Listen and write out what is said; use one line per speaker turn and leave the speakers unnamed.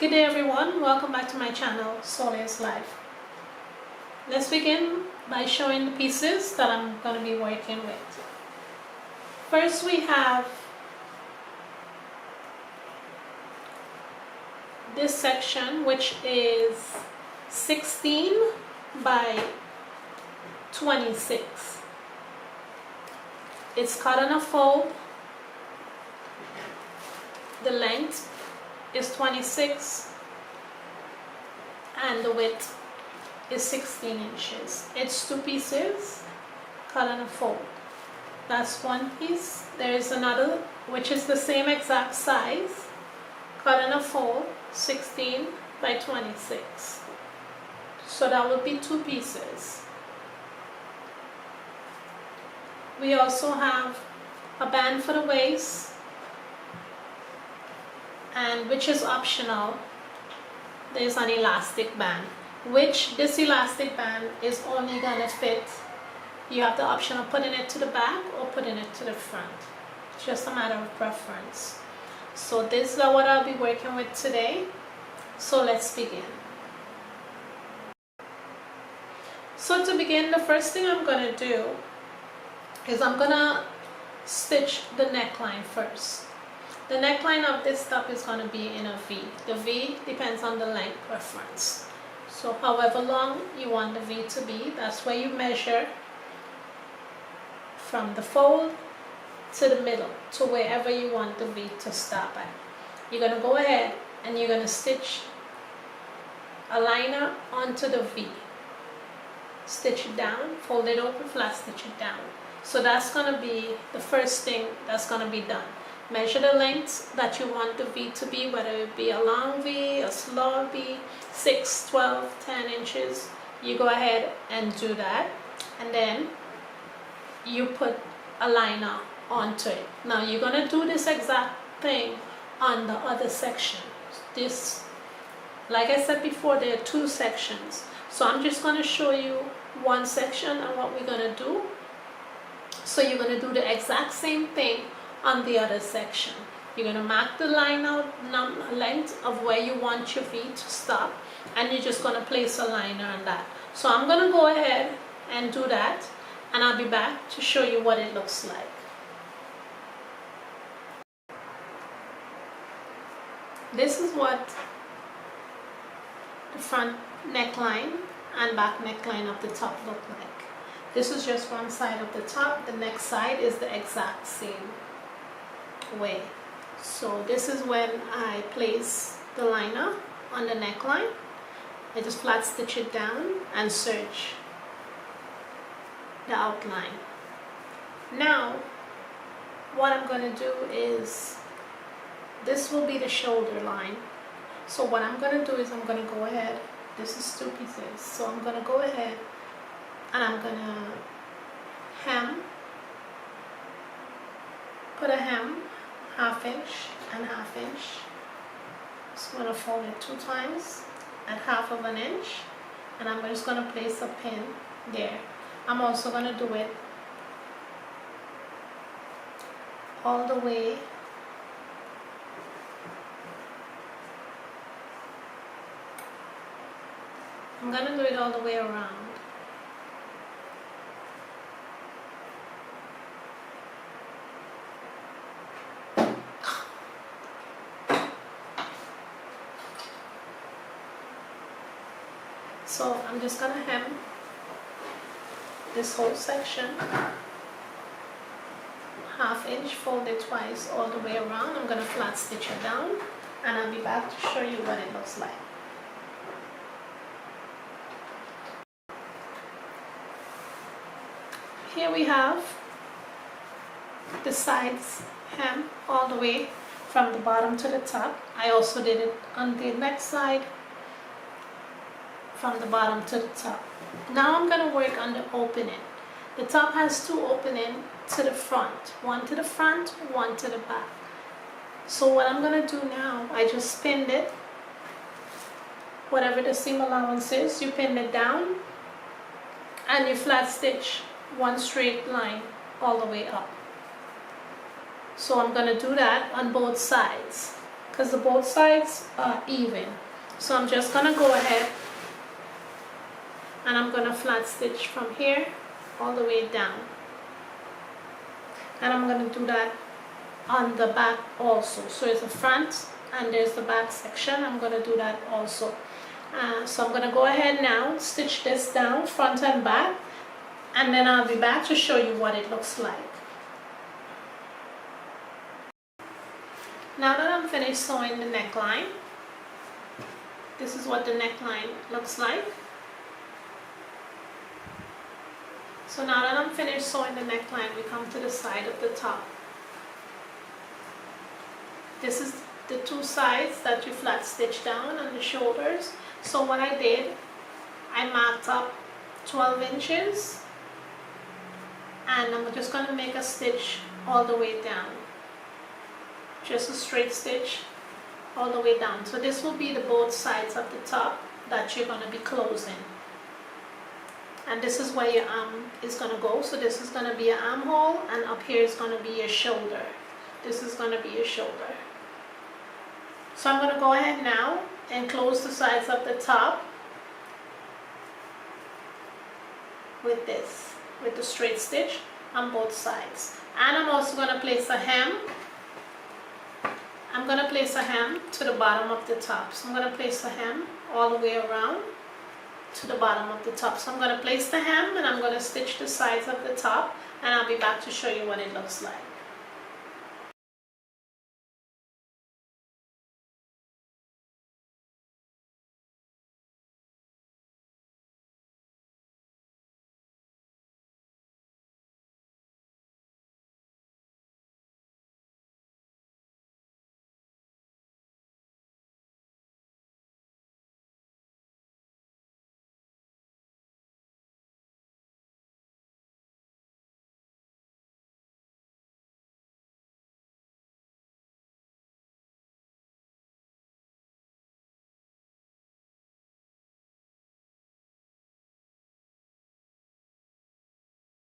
Good day everyone, welcome back to my channel, Solia's Life. Let's begin by showing the pieces that I'm going to be working with. First we have this section, which is 16 by 26. It's cut on a fold. The length is 26 and the width is 16 inches. It's two pieces cut on a fold. That's one piece. There is another which is the same exact size, cut on a fold, 16 by 26. So that would be two pieces. We also have a band for the waist, and which is optional. There's an elastic band, which this elastic band is only gonna fit. You have the option of putting it to the back or putting it to the front. It's just a matter of preference. So this is what I'll be working with today. So let's begin. So to begin, the first thing I'm gonna do is I'm gonna stitch the neckline first. The neckline of this top is going to be in a V. The V depends on the length preference. So however long you want the V to be, that's where you measure from the fold to the middle, to wherever you want the V to stop at. You're going to go ahead and you're going to stitch a liner onto the V. Stitch it down, fold it open, flat stitch it down. So that's going to be the first thing that's going to be done. Measure the length that you want the V to be, whether it be a long V, a small V, 6, 12, 10 inches. You go ahead and do that, and then you put a liner onto it. Now you're going to do this exact thing on the other section. This, like I said before, there are two sections. So I'm just going to show you one section and what we're going to do. So you're going to do the exact same thing on the other section. You're going to mark the line out, length of where you want your V to stop, and you're just going to place a liner on that. So I'm going to go ahead and do that, and I'll be back to show you what it looks like. This is what the front neckline and back neckline of the top look like. This is just one side of the top. The next side is the exact same way. So this is when I place the liner on the neckline. I just flat stitch it down and serge the outline. Now what I'm going to do is, this will be the shoulder line. So what I'm going to do is I'm going to go ahead, this is two pieces, so I'm going to go ahead and I'm going to hem, put a hem, 1/2 inch and 1/2 inch. So I'm going to fold it 2 times at 1/2 inch, and I'm just going to place a pin there. I'm also going to do it all the way all the way around. So I'm just going to hem this whole section, 1/2 inch, fold it twice all the way around. I'm going to flat stitch it down, and I'll be back to show you what it looks like. Here we have the sides hem all the way from the bottom to the top. I also did it on the next side, from the bottom to the top. Now I'm going to work on the opening. The top has 2 openings to the front, one to the front, one to the back. So what I'm going to do now, I just pinned it, whatever the seam allowance is, you pin it down and you flat stitch one straight line all the way up. So I'm going to do that on both sides. because the both sides are even. So I'm just gonna go ahead and I'm gonna flat stitch from here all the way down, and I'm gonna do that on the back also. So it's the front and there's the back section. I'm gonna do that also. So I'm gonna go ahead now, stitch this down front and back, and then I'll be back to show you what it looks like. Now that I'm finished sewing the neckline, this is what the neckline looks like. So now that I'm finished sewing the neckline, we come to the side of the top. This is the two sides that you flat stitch down on the shoulders. So what I did, I marked up 12 inches, and I'm just going to make a stitch all the way down. Just a straight stitch all the way down. So this will be the both sides of the top that you're going to be closing. And this is where your arm is going to go. So this is going to be your armhole, and up here is going to be your shoulder. This is going to be your shoulder. So I'm going to go ahead now and close the sides of the top with this, with the straight stitch on both sides. And I'm also going to place a hem. I'm going to place a hem to the bottom of the top. So I'm going to place a hem all the way around to the bottom of the top. So I'm going to place the hem and I'm going to stitch the sides of the top, and I'll be back to show you what it looks like.